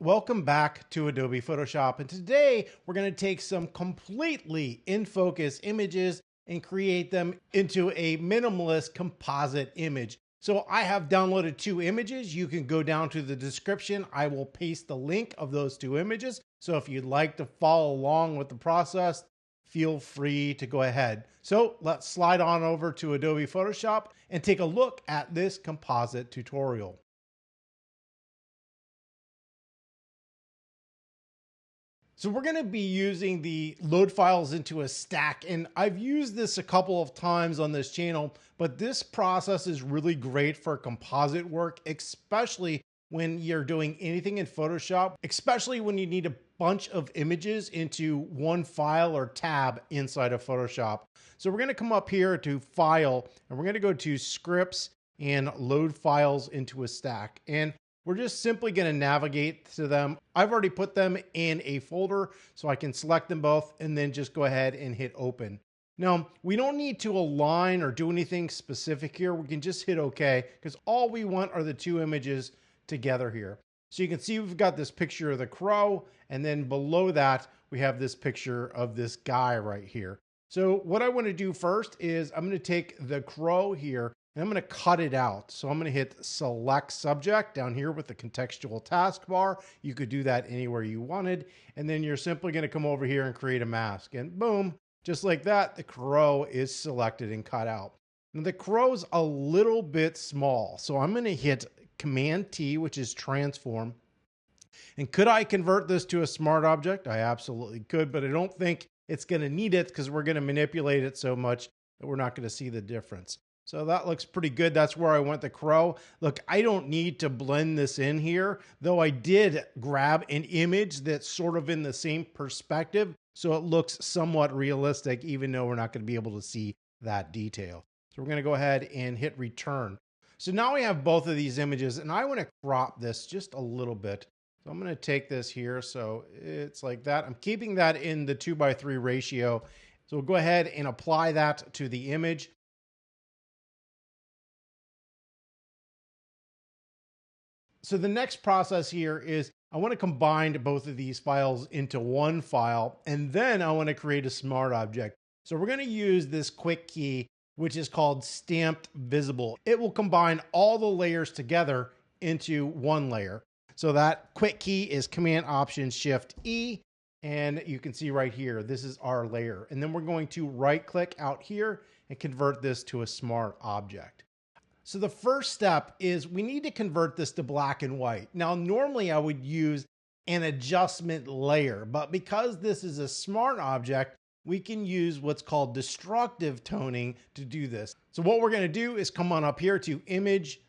Welcome back to Adobe Photoshop, and today we're going to take some completely in focus images and create them into a minimalist composite image. So I have downloaded two images. You can go down to the description. I will paste the link of those two images. So if you'd like to follow along with the process, feel free to go ahead. So let's slide on over to Adobe Photoshop and take a look at this composite tutorial. So we're going to be using the load files into a stack, and I've used this a couple of times on this channel, but this process is really great for composite work, especially when you're doing anything in Photoshop, especially when you need a bunch of images into one file or tab inside of Photoshop. So we're going to come up here to File, and we're going to go to Scripts and Load Files into a stack. And we're just simply going to navigate to them. I've already put them in a folder, so I can select them both and then just go ahead and hit open. Now, we don't need to align or do anything specific here. We can just hit OK because all we want are the two images together here. So you can see we've got this picture of the crow, and then below that, we have this picture of this guy right here. So what I want to do first is I'm going to take the crow here and I'm going to cut it out. So I'm going to hit Select Subject down here with the contextual taskbar. You could do that anywhere you wanted. And then you're simply going to come over here and create a mask. And boom, just like that, the crow is selected and cut out. Now the crow's a little bit small. So I'm going to hit Command T, which is transform. And could I convert this to a smart object? I absolutely could, but I don't think it's going to need it because we're going to manipulate it so much that we're not going to see the difference. So that looks pretty good. That's where I went the crow. Look, I don't need to blend this in here, though I did grab an image that's sort of in the same perspective, so it looks somewhat realistic, even though we're not going to be able to see that detail. So we're going to go ahead and hit return. So now we have both of these images, and I want to crop this just a little bit. So I'm going to take this here, so it's like that. I'm keeping that in the 2:3 ratio. So we'll go ahead and apply that to the image. So the next process here is I want to combine both of these files into one file, and then I want to create a smart object. So we're going to use this quick key, which is called Stamped Visible. It will combine all the layers together into one layer. So that quick key is Command Option Shift E, and you can see right here, this is our layer. And then we're going to right click out here and convert this to a smart object. So the first step is we need to convert this to black and white. Now, normally I would use an adjustment layer, but because this is a smart object, we can use what's called destructive toning to do this. So what we're going to do is come on up here to Image,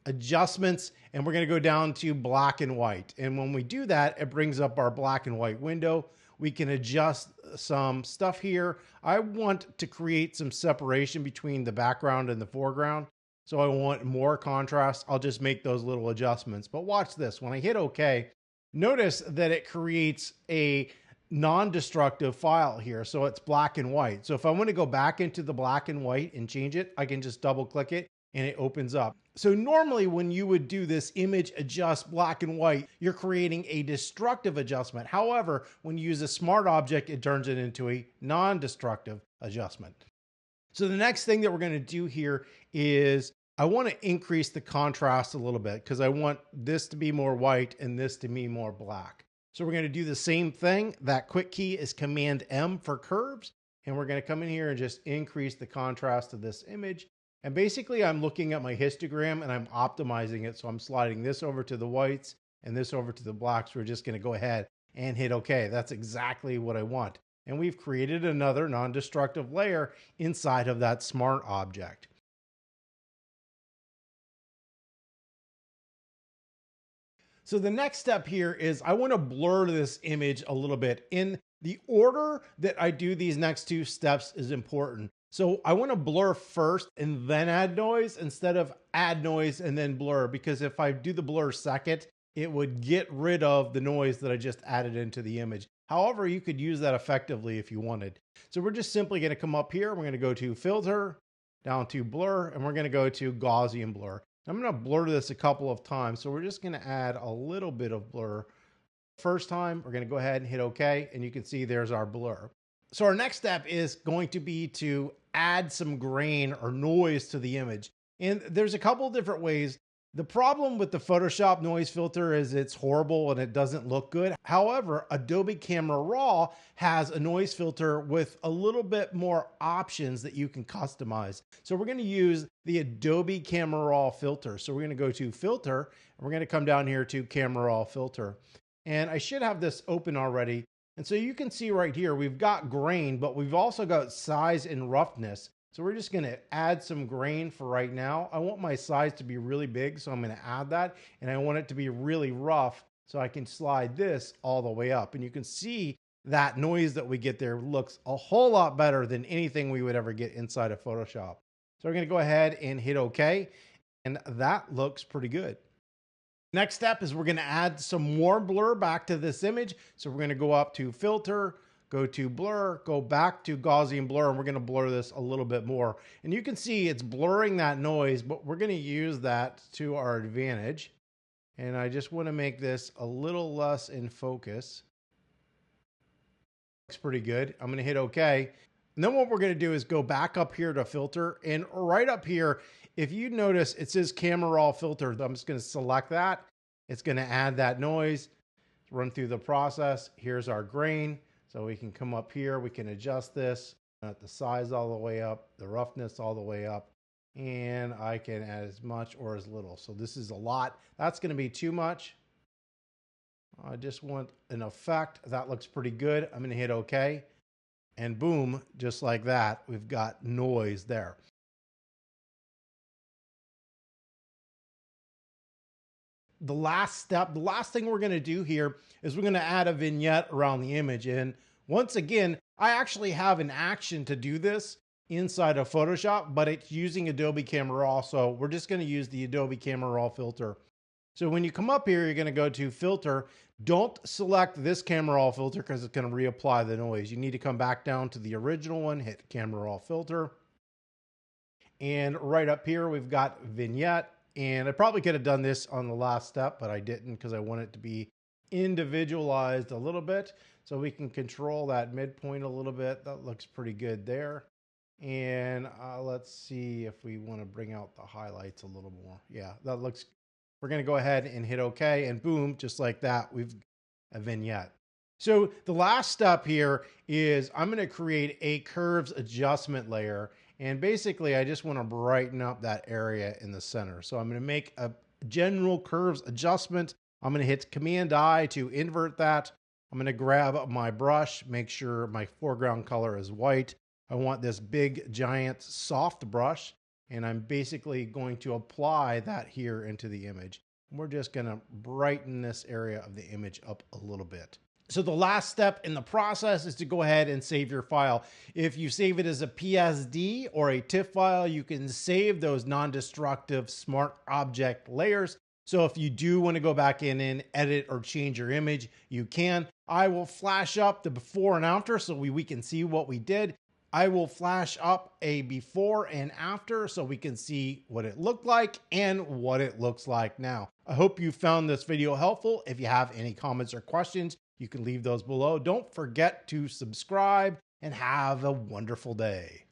Adjustments, and we're going to go down to black and white. And when we do that, it brings up our black and white window. We can adjust some stuff here. I want to create some separation between the background and the foreground. So I want more contrast. I'll just make those little adjustments. But watch this. When I hit OK, notice that it creates a non-destructive file here. So it's black and white. So if I want to go back into the black and white and change it, I can just double click it and it opens up. So normally when you would do this image adjust black and white, you're creating a destructive adjustment. However, when you use a smart object, it turns it into a non-destructive adjustment. So the next thing that we're going to do here is I want to increase the contrast a little bit because I want this to be more white and this to be more black. So we're going to do the same thing. That quick key is Command M for curves. And we're going to come in here and just increase the contrast of this image. And basically I'm looking at my histogram and I'm optimizing it. So I'm sliding this over to the whites and this over to the blacks. We're just going to go ahead and hit OK. That's exactly what I want. And we've created another non-destructive layer inside of that smart object. So the next step here is I want to blur this image a little bit. In the order that I do these next two steps is important. So I want to blur first and then add noise instead of add noise and then blur, because if I do the blur second, it would get rid of the noise that I just added into the image. However, you could use that effectively if you wanted. So we're just simply going to come up here. We're going to go to Filter, down to Blur, and we're going to go to Gaussian Blur. I'm going to blur this a couple of times. So we're just going to add a little bit of blur First time, we're going to go ahead and hit OK, and you can see there's our blur. So our next step is going to be to add some grain or noise to the image. And there's a couple different ways. The problem with the Photoshop noise filter is it's horrible and it doesn't look good. However, Adobe Camera Raw has a noise filter with a little bit more options that you can customize. So we're going to use the Adobe Camera Raw filter. So we're going to go to Filter, and we're going to come down here to Camera Raw filter. And I should have this open already. And so you can see right here, we've got grain, but we've also got size and roughness. So we're just going to add some grain for right now. I want my size to be really big, so I'm going to add that. And I want it to be really rough, so I can slide this all the way up. And you can see that noise that we get there looks a whole lot better than anything we would ever get inside of Photoshop. So we're going to go ahead and hit OK. And that looks pretty good. Next step is we're going to add some more blur back to this image. So we're going to go up to Filter, go to Blur, go back to Gaussian Blur, and we're going to blur this a little bit more. And you can see it's blurring that noise, but we're going to use that to our advantage. And I just want to make this a little less in focus. Looks pretty good. I'm going to hit OK. And then what we're going to do is go back up here to Filter, and right up here, if you notice, it says Camera Raw filter. I'm just going to select that. It's going to add that noise, run through the process. Here's our grain. So we can come up here. We can adjust this, the size all the way up, the roughness all the way up. And I can add as much or as little. So this is a lot. That's going to be too much. I just want an effect. That looks pretty good. I'm going to hit OK. And boom, just like that, we've got noise there. The last step, the last thing we're going to do here is we're going to add a vignette around the image. And once again, I actually have an action to do this inside of Photoshop, but it's using Adobe Camera Raw. So we're just going to use the Adobe Camera Raw filter. So when you come up here, you're going to go to Filter. Don't select this Camera Raw filter because it's going to reapply the noise. You need to come back down to the original one, hit Camera Raw filter. And right up here, we've got Vignette. And I probably could have done this on the last step, but I didn't because I want it to be individualized a little bit. So we can control that midpoint a little bit. That looks pretty good there. And let's see if we want to bring out the highlights a little more. Yeah, that looks, we're going to go ahead and hit OK. And boom, just like that, we've a vignette. So the last step here is I'm going to create a curves adjustment layer. And basically, I just want to brighten up that area in the center. So I'm going to make a general curves adjustment. I'm going to hit Command I to invert that. I'm going to grab my brush, make sure my foreground color is white. I want this big, giant, soft brush. And I'm basically going to apply that here into the image. We're just going to brighten this area of the image up a little bit. So the last step in the process is to go ahead and save your file. If you save it as a PSD or a TIFF file, you can save those non-destructive smart object layers. So if you do want to go back in and edit or change your image, you can. I will flash up the before and after so we can see what we did. I will flash up a before and after so we can see what it looked like and what it looks like now. I hope you found this video helpful. If you have any comments or questions, you can leave those below. Don't forget to subscribe and have a wonderful day.